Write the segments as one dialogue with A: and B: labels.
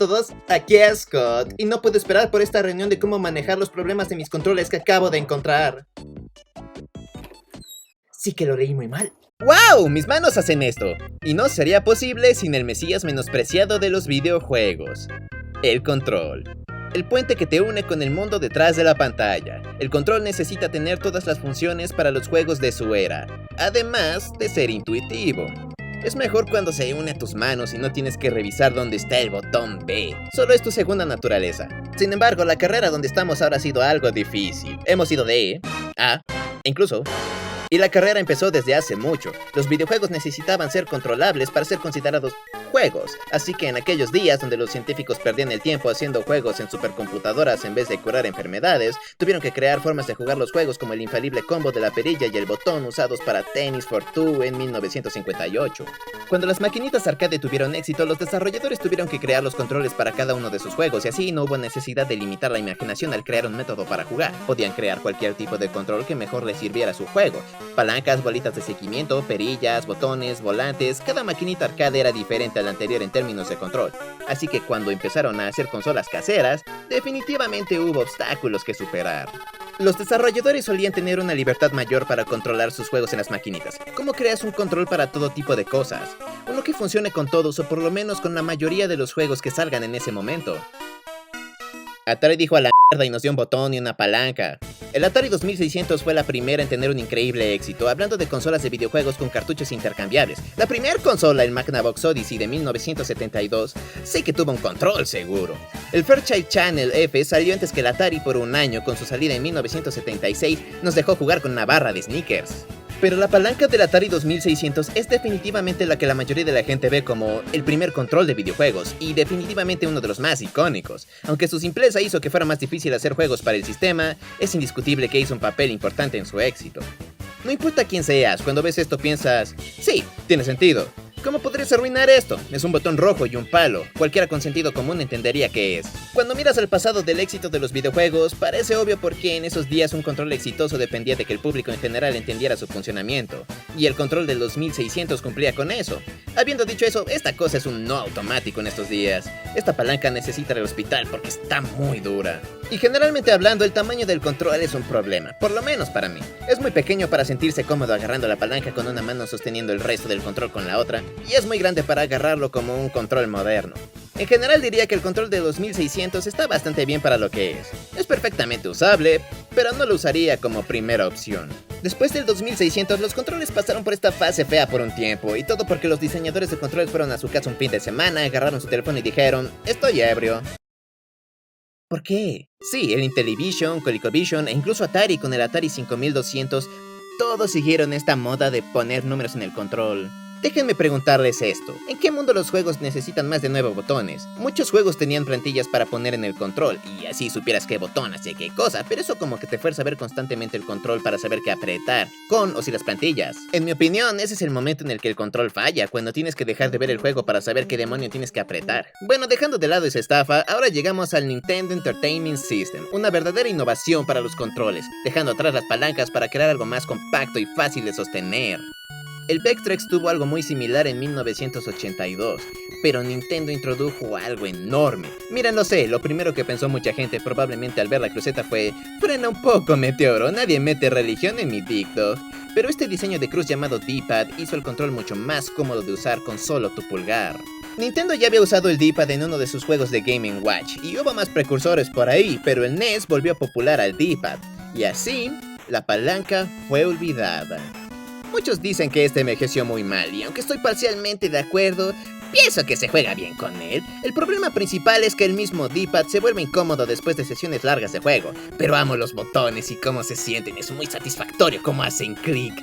A: todos, aquí es Scott, y no puedo esperar por esta reunión de cómo manejar los problemas de mis controles que acabo de encontrar. Sí que lo leí muy mal.
B: ¡Wow! Mis manos hacen esto, y no sería posible sin el mesías menospreciado de los videojuegos. El control. El puente que te une con el mundo detrás de la pantalla. El control necesita tener todas las funciones para los juegos de su era, además de ser intuitivo. Es mejor cuando se une a tus manos y no tienes que revisar dónde está el botón B. Solo es tu segunda naturaleza. Sin embargo, la carrera donde estamos ahora ha sido algo difícil. Hemos ido de E, A, e incluso... Y la carrera empezó desde hace mucho. Los videojuegos necesitaban ser controlables para ser considerados juegos. Así que en aquellos días donde los científicos perdían el tiempo haciendo juegos en supercomputadoras en vez de curar enfermedades, tuvieron que crear formas de jugar los juegos como el infalible combo de la perilla y el botón usados para Tennis for Two en 1958. Cuando las maquinitas arcade tuvieron éxito, los desarrolladores tuvieron que crear los controles para cada uno de sus juegos y así no hubo necesidad de limitar la imaginación al crear un método para jugar. Podían crear cualquier tipo de control que mejor les sirviera a su juego. Palancas, bolitas de seguimiento, perillas, botones, volantes, cada maquinita arcade era diferente a la anterior en términos de control. Así que cuando empezaron a hacer consolas caseras, definitivamente hubo obstáculos que superar. Los desarrolladores solían tener una libertad mayor para controlar sus juegos en las maquinitas. ¿Cómo creas un control para todo tipo de cosas? Uno que funcione con todos o por lo menos con la mayoría de los juegos que salgan en ese momento. Atari dijo a la mierda y nos dio un botón y una palanca. El Atari 2600 fue la primera en tener un increíble éxito, hablando de consolas de videojuegos con cartuchos intercambiables. La primera consola, el Magnavox Odyssey de 1972, sí que tuvo un control seguro. El Fairchild Channel F salió antes que el Atari por un año, con su salida en 1976 nos dejó jugar con una barra de Snickers. Pero la palanca del Atari 2600 es definitivamente la que la mayoría de la gente ve como el primer control de videojuegos y definitivamente uno de los más icónicos. Aunque su simpleza hizo que fuera más difícil hacer juegos para el sistema, es indiscutible que hizo un papel importante en su éxito. No importa quién seas, cuando ves esto piensas, sí, tiene sentido. ¿Cómo podrías arruinar esto? Es un botón rojo y un palo. Cualquiera con sentido común entendería qué es. Cuando miras al pasado del éxito de los videojuegos, parece obvio porque en esos días un control exitoso dependía de que el público en general entendiera su funcionamiento. Y el control del 2600 cumplía con eso. Habiendo dicho eso, esta cosa es un no automático en estos días. Esta palanca necesita ir al hospital porque está muy dura. Y generalmente hablando, el tamaño del control es un problema, por lo menos para mí. Es muy pequeño para sentirse cómodo agarrando la palanca con una mano sosteniendo el resto del control con la otra, y es muy grande para agarrarlo como un control moderno. En general diría que el control de 2600 está bastante bien para lo que es. Es perfectamente usable, pero no lo usaría como primera opción. Después del 2600 los controles pasaron por esta fase fea por un tiempo, y todo porque los diseñadores de controles fueron a su casa un fin de semana, agarraron su teléfono y dijeron, estoy ebrio. ¿Por qué? Sí, el Intellivision, ColecoVision e incluso Atari con el Atari 5200, todos siguieron esta moda de poner números en el control. Déjenme preguntarles esto, ¿en qué mundo los juegos necesitan más de 9 botones? Muchos juegos tenían plantillas para poner en el control, y así supieras qué botón hace qué cosa, pero eso como que te fuerza a ver constantemente el control para saber qué apretar, con o sin las plantillas. En mi opinión, ese es el momento en el que el control falla, cuando tienes que dejar de ver el juego para saber qué demonio tienes que apretar. Bueno, dejando de lado esa estafa, ahora llegamos al Nintendo Entertainment System, una verdadera innovación para los controles, dejando atrás las palancas para crear algo más compacto y fácil de sostener. El Vectrex tuvo algo muy similar en 1982, pero Nintendo introdujo algo enorme. Mira, no sé, lo primero que pensó mucha gente probablemente al ver la cruceta fue frena un poco, Meteoro, nadie mete religión en mi Big Dog. Pero este diseño de cruz llamado D-Pad hizo el control mucho más cómodo de usar con solo tu pulgar. Nintendo ya había usado el D-Pad en uno de sus juegos de Game & Watch, y hubo más precursores por ahí, pero el NES volvió popular al D-Pad, y así, la palanca fue olvidada. Muchos dicen que este envejeció muy mal, y aunque estoy parcialmente de acuerdo, pienso que se juega bien con él. El problema principal es que el mismo D-Pad se vuelve incómodo después de sesiones largas de juego. Pero amo los botones y cómo se sienten, es muy satisfactorio cómo hacen clic.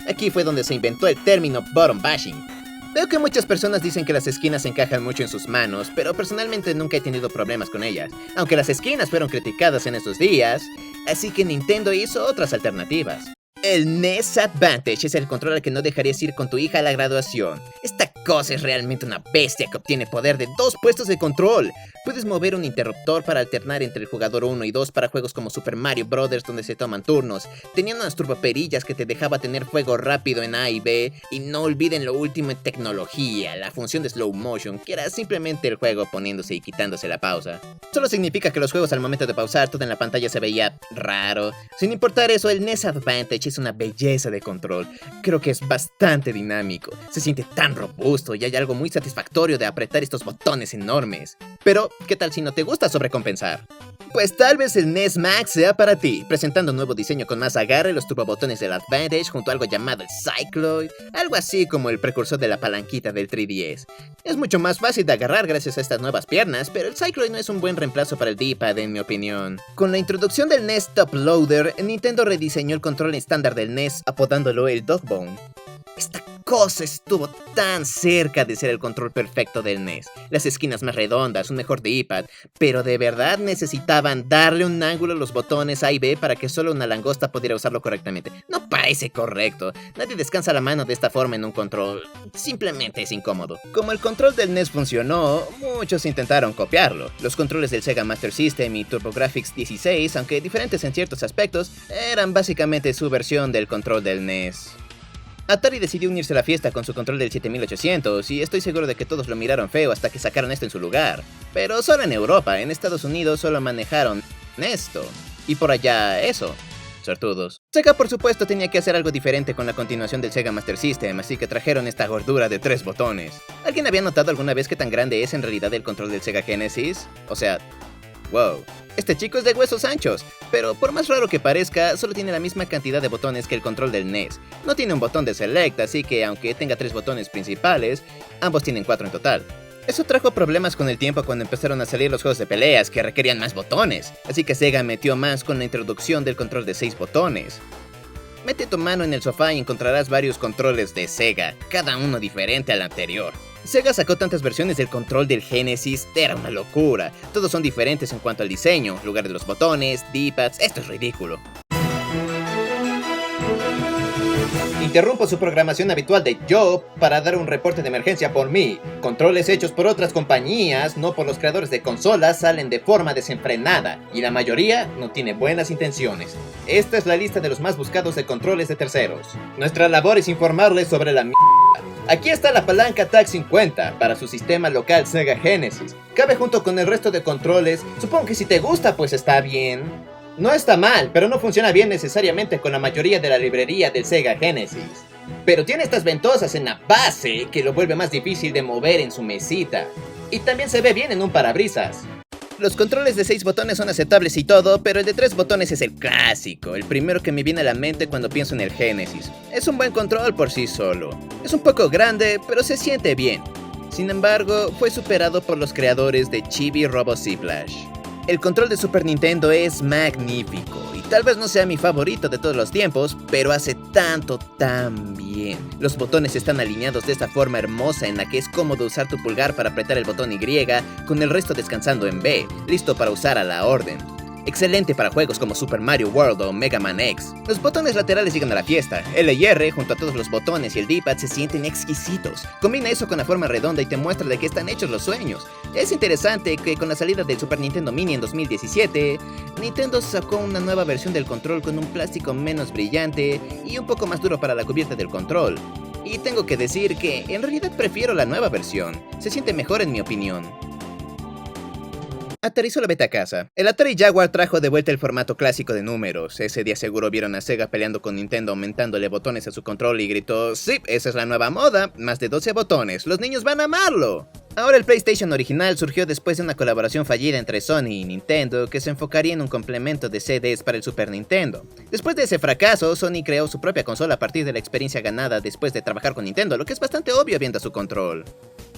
B: Aquí fue donde se inventó el término button bashing. Veo que muchas personas dicen que las esquinas encajan mucho en sus manos, pero personalmente nunca he tenido problemas con ellas. Aunque las esquinas fueron criticadas en estos días, así que Nintendo hizo otras alternativas. El NES Advantage es el control al que no dejarías ir con tu hija a la graduación. Esta cosa es realmente una bestia que obtiene poder de 2 puestos de control. Puedes mover un interruptor para alternar entre el jugador 1 y 2 para juegos como Super Mario Bros. Donde se toman turnos. Tenían unas turboperillas que te dejaba tener fuego rápido en A y B. Y no olviden lo último en tecnología, la función de slow motion, que era simplemente el juego poniéndose y quitándose la pausa. Solo significa que los juegos al momento de pausar todo en la pantalla se veía raro. Sin importar eso, el NES Advantage es una belleza de control. Creo que es bastante dinámico, se siente tan robusto y hay algo muy satisfactorio de apretar estos botones enormes. Pero, ¿qué tal si no te gusta sobrecompensar? Pues tal vez el NES Max sea para ti, presentando un nuevo diseño con más agarre, los turbobotones del Advantage junto a algo llamado el Cycloid, algo así como el precursor de la palanquita del 3DS. Es mucho más fácil de agarrar gracias a estas nuevas piernas, pero el Cycloid no es un buen reemplazo para el D-pad en mi opinión. Con la introducción del NES Top Loader, Nintendo rediseñó el control estándar del NES apodándolo el Dogbone. Esta cosa estuvo tan cerca de ser el control perfecto del NES. Las esquinas más redondas, un mejor D-pad, pero de verdad necesitaban darle un ángulo a los botones A y B para que solo una langosta pudiera usarlo correctamente. No parece correcto. Nadie descansa la mano de esta forma en un control. Simplemente es incómodo. Como el control del NES funcionó, muchos intentaron copiarlo. Los controles del Sega Master System y TurboGrafx 16, aunque diferentes en ciertos aspectos, eran básicamente su versión del control del NES. Atari decidió unirse a la fiesta con su control del 7800 y estoy seguro de que todos lo miraron feo hasta que sacaron esto en su lugar. Pero solo en Europa, en Estados Unidos solo manejaron esto. Y por allá eso. Sortudos. Sega por supuesto tenía que hacer algo diferente con la continuación del Sega Master System, así que trajeron esta gordura de 3 botones. ¿Alguien había notado alguna vez qué tan grande es en realidad el control del Sega Genesis? O sea, wow. Este chico es de huesos anchos, pero por más raro que parezca, solo tiene la misma cantidad de botones que el control del NES. No tiene un botón de Select, así que aunque tenga 3 botones principales, ambos tienen 4 en total. Eso trajo problemas con el tiempo cuando empezaron a salir los juegos de peleas que requerían más botones, así que Sega metió más con la introducción del control de 6 botones. Mete tu mano en el sofá y encontrarás varios controles de Sega, cada uno diferente al anterior. Sega sacó tantas versiones del control del Genesis, era una locura. Todos son diferentes en cuanto al diseño, lugar de los botones, D-pads, esto es ridículo.
A: Interrumpo su programación habitual de Job para dar un reporte de emergencia por mí. Controles hechos por otras compañías, no por los creadores de consolas, salen de forma desenfrenada y la mayoría no tiene buenas intenciones. Esta es la lista de los más buscados de controles de terceros. Nuestra labor es informarles sobre la Aquí está la palanca TAC50 para su sistema local Sega Genesis. Cabe junto con el resto de controles. Supongo que si te gusta pues está bien. No está mal, pero no funciona bien necesariamente con la mayoría de la librería del Sega Genesis. Pero tiene estas ventosas en la base que lo vuelve más difícil de mover en su mesita. Y también se ve bien en un parabrisas.
B: Los controles de 6 botones son aceptables y todo, pero el de 3 botones es el clásico, el primero que me viene a la mente cuando pienso en el Genesis. Es un buen control por sí solo. Es un poco grande, pero se siente bien. Sin embargo, fue superado por los creadores de Chibi Robo Splash. El control de Super Nintendo es magnífico, y tal vez no sea mi favorito de todos los tiempos, pero hace tanto tan bien. Los botones están alineados de esta forma hermosa en la que es cómodo usar tu pulgar para apretar el botón Y, con el resto descansando en B, listo para usar a la orden. Excelente para juegos como Super Mario World o Mega Man X. Los botones laterales llegan a la fiesta. L y R, junto a todos los botones y el D-pad, se sienten exquisitos. Combina eso con la forma redonda y te muestra de qué están hechos los sueños. Es interesante que con la salida del Super Nintendo Mini en 2017, Nintendo sacó una nueva versión del control con un plástico menos brillante y un poco más duro para la cubierta del control. Y tengo que decir que en realidad prefiero la nueva versión. Se siente mejor en mi opinión. Atari solo vete a casa. El Atari Jaguar trajo de vuelta el formato clásico de números. Ese día seguro vieron a Sega peleando con Nintendo aumentándole botones a su control y gritó: ¡sí, esa es la nueva moda! Más de 12 botones, los niños van a amarlo. Ahora el PlayStation original surgió después de una colaboración fallida entre Sony y Nintendo que se enfocaría en un complemento de CDs para el Super Nintendo. Después de ese fracaso, Sony creó su propia consola a partir de la experiencia ganada después de trabajar con Nintendo, lo que es bastante obvio viendo su control.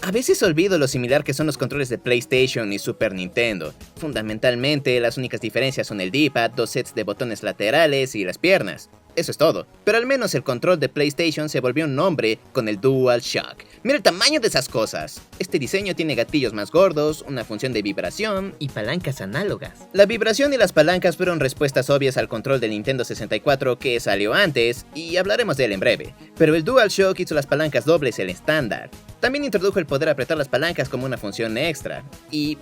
B: A veces olvido lo similar que son los controles de PlayStation y Super Nintendo. Fundamentalmente, las únicas diferencias son el D-pad, 2 sets de botones laterales y las piernas. Eso es todo. Pero al menos el control de PlayStation se volvió un nombre con el DualShock. Mira el tamaño de esas cosas. Este diseño tiene gatillos más gordos, una función de vibración y palancas análogas. La vibración y las palancas fueron respuestas obvias al control del Nintendo 64 que salió antes, y hablaremos de él en breve. Pero el DualShock hizo las palancas dobles el estándar. También introdujo el poder apretar las palancas como una función extra. Y...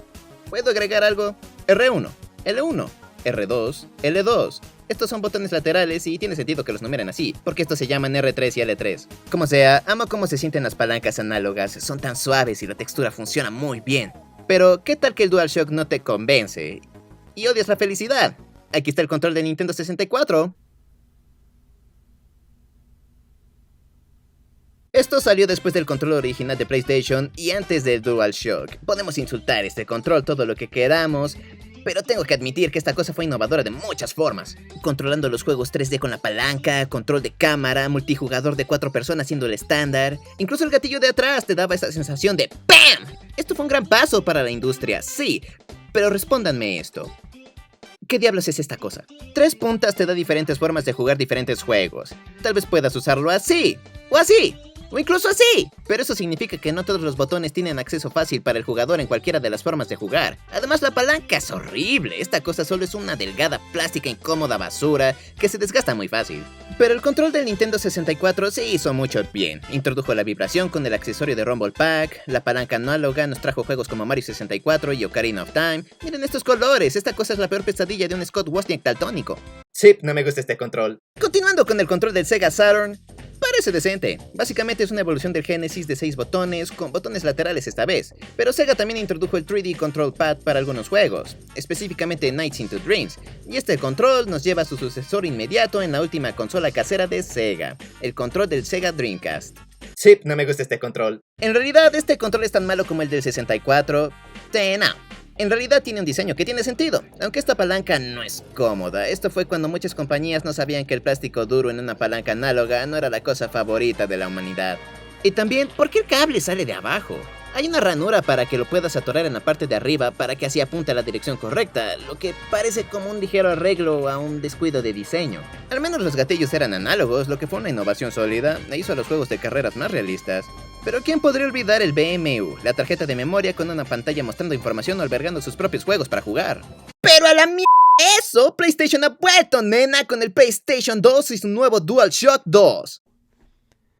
B: ¿puedo agregar algo? R1, L1, R2, L2. Estos son botones laterales y tiene sentido que los numeren así, porque estos se llaman R3 y L3. Como sea, amo cómo se sienten las palancas análogas, son tan suaves y la textura funciona muy bien. Pero, ¿qué tal que el DualShock no te convence? Y odias la felicidad. Aquí está el control de Nintendo 64. Esto salió después del control original de PlayStation y antes del DualShock. Podemos insultar este control todo lo que queramos, pero tengo que admitir que esta cosa fue innovadora de muchas formas. Controlando los juegos 3D con la palanca, control de cámara, multijugador de 4 personas siendo el estándar. Incluso el gatillo de atrás te daba esa sensación de ¡BAM! Esto fue un gran paso para la industria, sí, pero respóndanme esto. ¿Qué diablos es esta cosa? 3 puntas te da diferentes formas de jugar diferentes juegos. Tal vez puedas usarlo así, o así, o incluso así. Pero eso significa que no todos los botones tienen acceso fácil para el jugador en cualquiera de las formas de jugar. Además, la palanca es horrible. Esta cosa solo es una delgada plástica incómoda basura que se desgasta muy fácil. Pero el control del Nintendo 64 sí hizo mucho bien. Introdujo la vibración con el accesorio de Rumble Pack, la palanca análoga nos trajo juegos como Mario 64 y Ocarina of Time. Miren estos colores, esta cosa es la peor pesadilla de un Scott Wozniak daltónico.
A: Sí, no me gusta este control.
B: Continuando con el control del Sega Saturn, parece decente. Básicamente es una evolución del Genesis de 6 botones, con botones laterales esta vez. Pero Sega también introdujo el 3D Control Pad para algunos juegos, específicamente Nights into Dreams. Y este control nos lleva a su sucesor inmediato en la última consola casera de Sega, el control del Sega Dreamcast.
A: Sí, no me gusta este control.
B: En realidad, este control es tan malo como el del 64. No. En realidad tiene un diseño que tiene sentido, aunque esta palanca no es cómoda. Esto fue cuando muchas compañías no sabían que el plástico duro en una palanca análoga no era la cosa favorita de la humanidad. Y también, ¿por qué el cable sale de abajo? Hay una ranura para que lo puedas atorar en la parte de arriba para que así apunte a la dirección correcta, lo que parece como un ligero arreglo a un descuido de diseño. Al menos los gatillos eran análogos, lo que fue una innovación sólida e hizo a los juegos de carreras más realistas. Pero ¿quién podría olvidar el BMU, la tarjeta de memoria con una pantalla mostrando información o albergando sus propios juegos para jugar? ¡Pero a la mierda eso! PlayStation ha vuelto, nena, con el PlayStation 2 y su nuevo DualShock 2.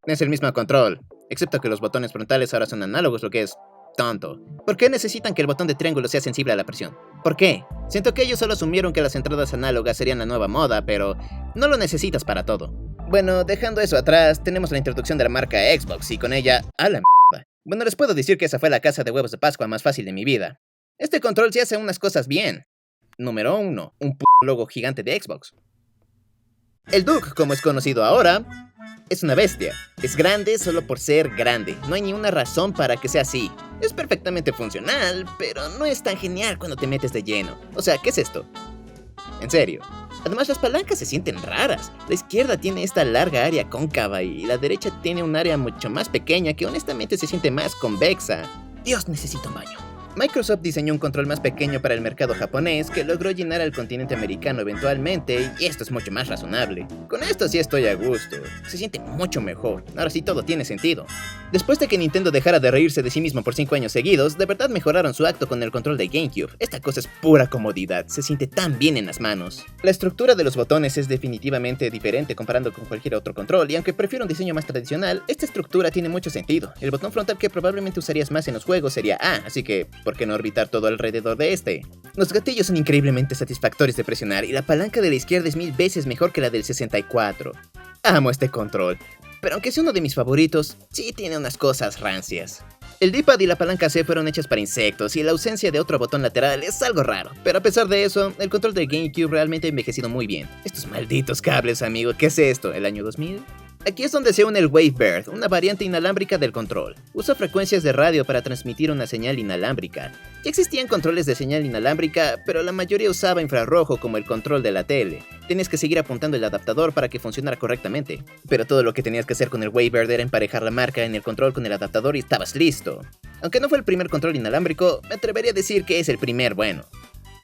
B: Es el mismo control, excepto que los botones frontales ahora son análogos, lo que es tonto. ¿Por qué necesitan que el botón de triángulo sea sensible a la presión? ¿Por qué? Siento que ellos solo asumieron que las entradas análogas serían la nueva moda, pero no lo necesitas para todo. Bueno, dejando eso atrás, tenemos la introducción de la marca Xbox y con ella, ¡a la mierda! Bueno, les puedo decir que esa fue la caza de huevos de Pascua más fácil de mi vida. Este control sí hace unas cosas bien. Número 1, un logo gigante de Xbox. El Duke, como es conocido ahora, es una bestia. Es grande solo por ser grande. No hay ni una razón para que sea así. Es perfectamente funcional, pero no es tan genial cuando te metes de lleno. O sea, ¿qué es esto? En serio. Además, las palancas se sienten raras. La izquierda tiene esta larga área cóncava y la derecha tiene un área mucho más pequeña que honestamente se siente más convexa. Dios, necesito un baño. Microsoft diseñó un control más pequeño para el mercado japonés que logró llenar al continente americano eventualmente, y esto es mucho más razonable. Con esto sí estoy a gusto, se siente mucho mejor, ahora sí todo tiene sentido. Después de que Nintendo dejara de reírse de sí mismo por 5 años seguidos, de verdad mejoraron su acto con el control de GameCube. Esta cosa es pura comodidad, se siente tan bien en las manos. La estructura de los botones es definitivamente diferente comparando con cualquier otro control, y aunque prefiero un diseño más tradicional, esta estructura tiene mucho sentido. El botón frontal que probablemente usarías más en los juegos sería A, así que ¿por qué no orbitar todo alrededor de este? Los gatillos son increíblemente satisfactorios de presionar y la palanca de la izquierda es 1000 veces mejor que la del 64. Amo este control, pero aunque es uno de mis favoritos, sí tiene unas cosas rancias. El D-pad y la palanca C fueron hechas para insectos y la ausencia de otro botón lateral es algo raro, pero a pesar de eso, el control de GameCube realmente ha envejecido muy bien. Estos malditos cables, amigo, ¿qué es esto? ¿El año 2000? Aquí es donde se une el Wavebird, una variante inalámbrica del control. Usa frecuencias de radio para transmitir una señal inalámbrica. Ya existían controles de señal inalámbrica, pero la mayoría usaba infrarrojo como el control de la tele. Tenías que seguir apuntando el adaptador para que funcionara correctamente. Pero todo lo que tenías que hacer con el Wavebird era emparejar la marca en el control con el adaptador y estabas listo. Aunque no fue el primer control inalámbrico, me atrevería a decir que es el primer bueno.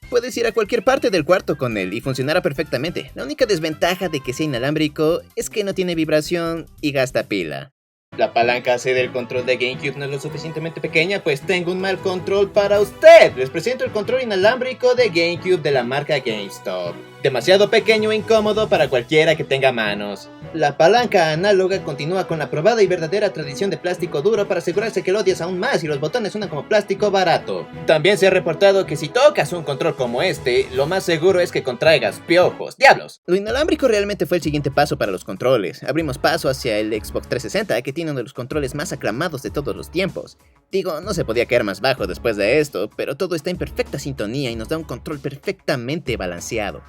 B: Puedes ir a cualquier parte del cuarto con él y funcionará perfectamente. La única desventaja de que sea inalámbrico es que no tiene vibración y gasta pila.
A: La palanca C del control de GameCube no es lo suficientemente pequeña, pues tengo un mal control para usted. Les presento el control inalámbrico de GameCube de la marca GameStop. Demasiado pequeño e incómodo para cualquiera que tenga manos. La palanca análoga continúa con la probada y verdadera tradición de plástico duro para asegurarse que lo odias aún más y los botones suenan como plástico barato. También se ha reportado que si tocas un control como este, lo más seguro es que contraigas piojos. ¡Diablos!
B: Lo inalámbrico realmente fue el siguiente paso para los controles. Abrimos paso hacia el Xbox 360, que tiene uno de los controles más aclamados de todos los tiempos. Digo, no se podía caer más bajo después de esto, pero todo está en perfecta sintonía y nos da un control perfectamente balanceado.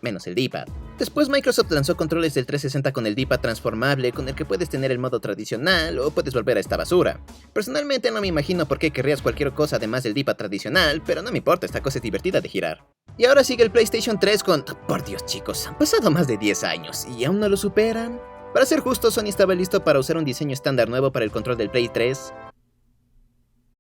B: Menos el D-pad. Después Microsoft lanzó controles del 360 con el D-pad transformable con el que puedes tener el modo tradicional o puedes volver a esta basura. Personalmente no me imagino por qué querrías cualquier cosa además del D-pad tradicional, pero no me importa, esta cosa es divertida de girar. Y ahora sigue el PlayStation 3 con... Por Dios chicos, han pasado más de 10 años y aún no lo superan. Para ser justo, Sony estaba listo para usar un diseño estándar nuevo para el control del Play 3.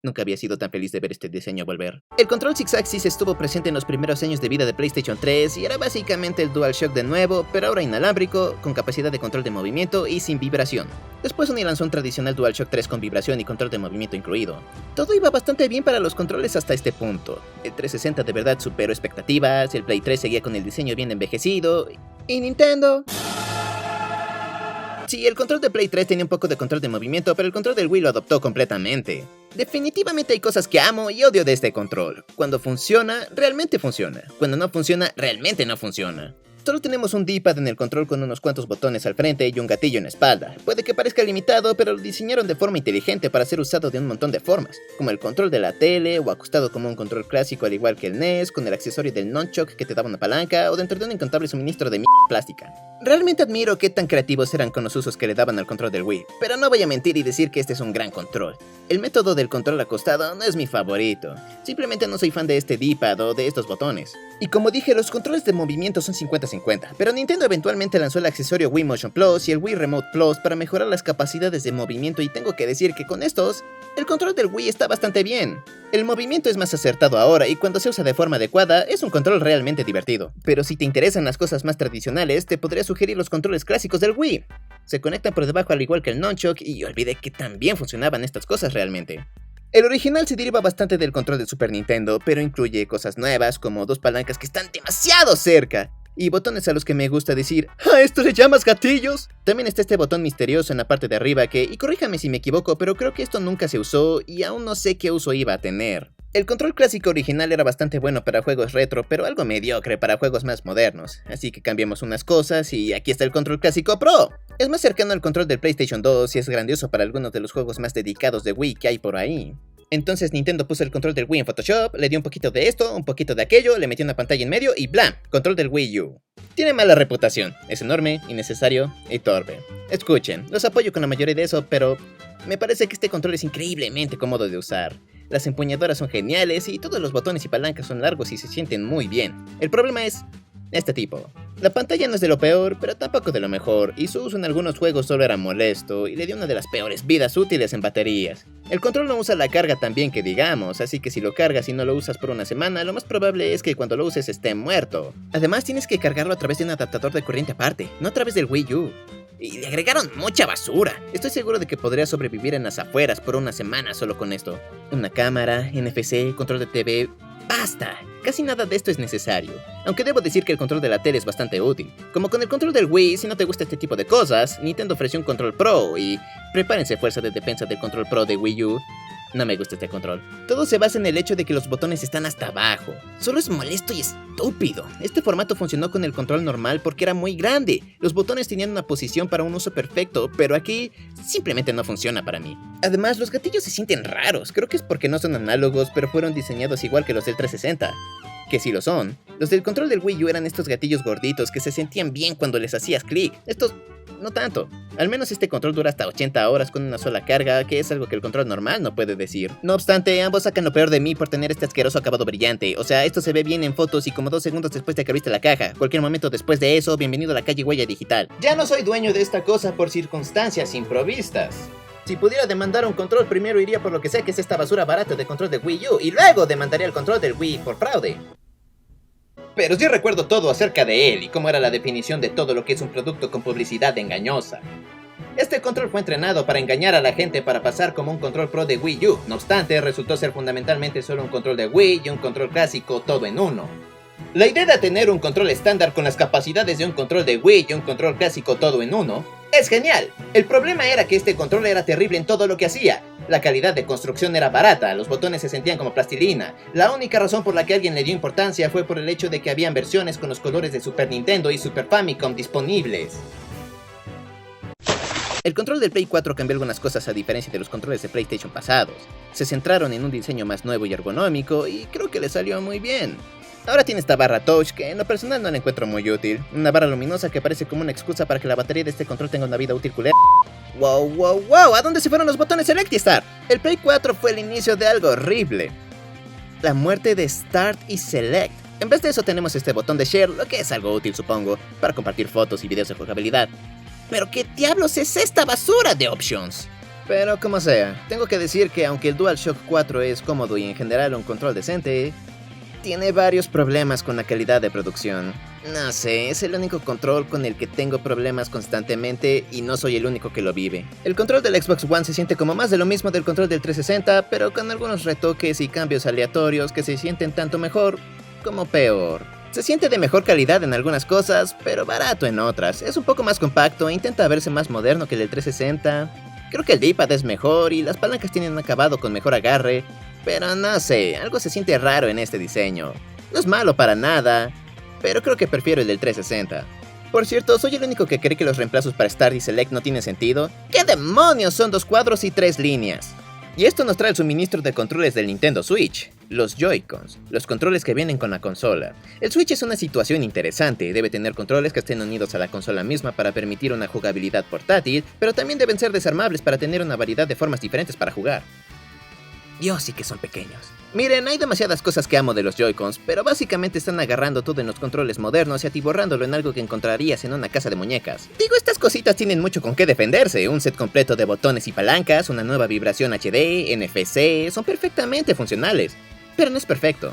B: Nunca había sido tan feliz de ver este diseño volver. El control Six-Axis estuvo presente en los primeros años de vida de PlayStation 3 y era básicamente el DualShock de nuevo, pero ahora inalámbrico, con capacidad de control de movimiento y sin vibración. Después Sony lanzó un tradicional DualShock 3 con vibración y control de movimiento incluido. Todo iba bastante bien para los controles hasta este punto. El 360 de verdad superó expectativas, el Play 3 seguía con el diseño bien envejecido, y Nintendo... Sí, el control de Play 3 tenía un poco de control de movimiento, pero el control del Wii lo adoptó completamente. Definitivamente hay cosas que amo y odio de este control. Cuando funciona, realmente funciona. Cuando no funciona, realmente no funciona. Solo tenemos un D-pad en el control con unos cuantos botones al frente y un gatillo en la espalda. Puede que parezca limitado, pero lo diseñaron de forma inteligente para ser usado de un montón de formas, como el control de la tele, o acostado como un control clásico al igual que el NES, con el accesorio del nunchuck que te daba una palanca, o dentro de un incontable suministro de plástica. Realmente admiro qué tan creativos eran con los usos que le daban al control del Wii, pero no voy a mentir y decir que este es un gran control. El método del control acostado no es mi favorito, simplemente no soy fan de este D-pad o de estos botones. Y como dije, los controles de movimiento son 50-50, pero Nintendo eventualmente lanzó el accesorio Wii Motion Plus y el Wii Remote Plus para mejorar las capacidades de movimiento y tengo que decir que con estos, el control del Wii está bastante bien. El movimiento es más acertado ahora y cuando se usa de forma adecuada es un control realmente divertido. Pero si te interesan las cosas más tradicionales, te podría sugerir los controles clásicos del Wii. Se conectan por debajo al igual que el nunchuck y olvidé que también funcionaban estas cosas realmente. El original se deriva bastante del control del Super Nintendo, pero incluye cosas nuevas como dos palancas que están demasiado cerca y botones a los que me gusta decir ¿a esto le llamas gatillos? También está este botón misterioso en la parte de arriba que, y corríjame si me equivoco, pero creo que esto nunca se usó y aún no sé qué uso iba a tener. El control clásico original era bastante bueno para juegos retro, pero algo mediocre para juegos más modernos, así que cambiamos unas cosas y aquí está el control clásico Pro. Es más cercano al control del PlayStation 2 y es grandioso para algunos de los juegos más dedicados de Wii que hay por ahí. Entonces Nintendo puso el control del Wii en Photoshop, le dio un poquito de esto, un poquito de aquello, le metió una pantalla en medio y ¡blam! Control del Wii U. Tiene mala reputación, es enorme, innecesario y torpe. Escuchen, los apoyo con la mayoría de eso, pero me parece que este control es increíblemente cómodo de usar. Las empuñaduras son geniales y todos los botones y palancas son largos y se sienten muy bien. El problema es este tipo. La pantalla no es de lo peor, pero tampoco de lo mejor, y su uso en algunos juegos solo era molesto y le dio una de las peores vidas útiles en baterías. El control no usa la carga tan bien que digamos, así que si lo cargas y no lo usas por una semana, lo más probable es que cuando lo uses esté muerto. Además tienes que cargarlo a través de un adaptador de corriente aparte, no a través del Wii U. Y le agregaron mucha basura. Estoy seguro de que podría sobrevivir en las afueras por una semana solo con esto. Una cámara, NFC, control de TV... ¡Basta! Casi nada de esto es necesario. Aunque debo decir que el control de la tele es bastante útil. Como con el control del Wii, si no te gusta este tipo de cosas, Nintendo ofreció un control Pro y... prepárense fuerza de defensa del control Pro de Wii U. No me gusta este control. Todo se basa en el hecho de que los botones están hasta abajo. Solo es molesto y estúpido. Este formato funcionó con el control normal porque era muy grande. Los botones tenían una posición para un uso perfecto, pero aquí simplemente no funciona para mí. Además, los gatillos se sienten raros. Creo que es porque no son análogos, pero fueron diseñados igual que los del 360. Que sí lo son. Los del control del Wii U eran estos gatillos gorditos que se sentían bien cuando les hacías clic. Estos... no tanto. Al menos este control dura hasta 80 horas con una sola carga, que es algo que el control normal no puede decir. No obstante, ambos sacan lo peor de mí por tener este asqueroso acabado brillante. O sea, esto se ve bien en fotos y como 2 segundos después de que abriste la caja. Cualquier momento después de eso, bienvenido a la calle huella digital.
A: Ya no soy dueño de esta cosa por circunstancias improvistas. Si pudiera demandar un control, primero iría por lo que sé que es esta basura barata de control de Wii U y luego demandaría el control del Wii por fraude. Pero sí recuerdo todo acerca de él y cómo era la definición de todo lo que es un producto con publicidad engañosa. Este control fue entrenado para engañar a la gente para pasar como un control pro de Wii U. No obstante, resultó ser fundamentalmente solo un control de Wii y un control clásico todo en uno. La idea de tener un control estándar con las capacidades de un control de Wii y un control clásico todo en uno es genial. El problema era que este control era terrible en todo lo que hacía. La calidad de construcción era barata, los botones se sentían como plastilina. La única razón por la que alguien le dio importancia fue por el hecho de que habían versiones con los colores de Super Nintendo y Super Famicom disponibles.
B: El control del Play 4 cambió algunas cosas a diferencia de los controles de PlayStation pasados. Se centraron en un diseño más nuevo y ergonómico y creo que le salió muy bien. Ahora tiene esta barra touch que en lo personal no la encuentro muy útil. Una barra luminosa que parece como una excusa para que la batería de este control tenga una vida útil culera. ¡Wow! ¿A dónde se fueron los botones Select y Start? El Play 4 fue el inicio de algo horrible. La muerte de Start y Select. En vez de eso tenemos este botón de Share, lo que es algo útil supongo, para compartir fotos y videos de jugabilidad. ¿Pero qué diablos es esta basura de options? Pero como sea, tengo que decir que aunque el DualShock 4 es cómodo y en general un control decente, tiene varios problemas con la calidad de producción. No sé, es el único control con el que tengo problemas constantemente y no soy el único que lo vive. El control del Xbox One se siente como más de lo mismo del control del 360, pero con algunos retoques y cambios aleatorios que se sienten tanto mejor como peor. Se siente de mejor calidad en algunas cosas, pero barato en otras. Es un poco más compacto e intenta verse más moderno que el del 360. Creo que el D-pad es mejor y las palancas tienen un acabado con mejor agarre, pero no sé, algo se siente raro en este diseño. No es malo para nada, pero creo que prefiero el del 360. Por cierto, ¿soy el único que cree que los reemplazos para Start y Select no tienen sentido? ¿Qué demonios son 2 cuadros y 3 líneas? Y esto nos trae el suministro de controles del Nintendo Switch, los Joy-Cons, los controles que vienen con la consola. El Switch es una situación interesante, debe tener controles que estén unidos a la consola misma para permitir una jugabilidad portátil, pero también deben ser desarmables para tener una variedad de formas diferentes para jugar. Dios, sí que son pequeños. Miren, hay demasiadas cosas que amo de los Joy-Cons, pero básicamente están agarrando todo en los controles modernos y atiborrándolo en algo que encontrarías en una casa de muñecas. Digo, estas cositas tienen mucho con qué defenderse, un set completo de botones y palancas, una nueva vibración HD, NFC, son perfectamente funcionales, pero no es perfecto.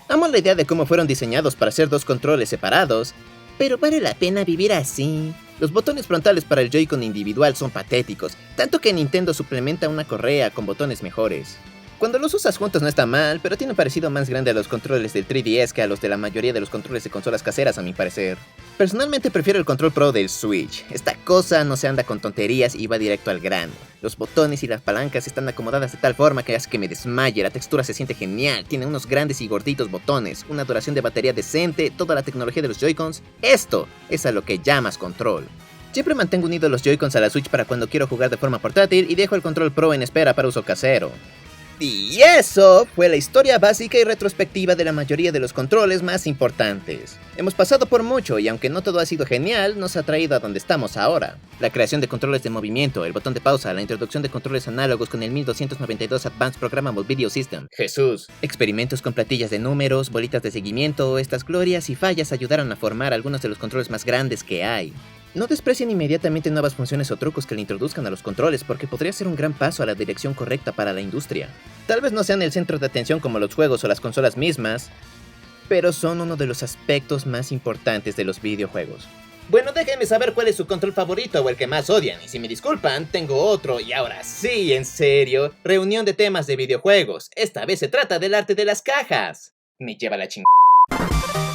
B: Amo la idea de cómo fueron diseñados para ser 2 controles separados, pero vale la pena vivir así. Los botones frontales para el Joy-Con individual son patéticos, tanto que Nintendo suplementa una correa con botones mejores. Cuando los usas juntos no está mal, pero tiene un parecido más grande a los controles del 3DS que a los de la mayoría de los controles de consolas caseras a mi parecer. Personalmente prefiero el control pro del Switch. Esta cosa no se anda con tonterías y va directo al grano. Los botones y las palancas están acomodadas de tal forma que hace que me desmaye, la textura se siente genial, tiene unos grandes y gorditos botones, una duración de batería decente, toda la tecnología de los Joy-Cons. Esto es a lo que llamas control. Siempre mantengo unidos los Joy-Cons a la Switch para cuando quiero jugar de forma portátil y dejo el control pro en espera para uso casero. Y eso fue la historia básica y retrospectiva de la mayoría de los controles más importantes. Hemos pasado por mucho y aunque no todo ha sido genial, nos ha traído a donde estamos ahora. La creación de controles de movimiento, el botón de pausa, la introducción de controles análogos con el 1292 Advanced Programmable Video System.
A: Jesús.
B: Experimentos con platillas de números, bolitas de seguimiento, estas glorias y fallas ayudaron a formar algunos de los controles más grandes que hay. No desprecien inmediatamente nuevas funciones o trucos que le introduzcan a los controles porque podría ser un gran paso a la dirección correcta para la industria. Tal vez no sean el centro de atención como los juegos o las consolas mismas, pero son uno de los aspectos más importantes de los videojuegos.
A: Bueno, déjenme saber cuál es su control favorito o el que más odian, y si me disculpan, tengo otro, y ahora sí, en serio, reunión de temas de videojuegos. Esta vez se trata del arte de las cajas. Me lleva la chingada.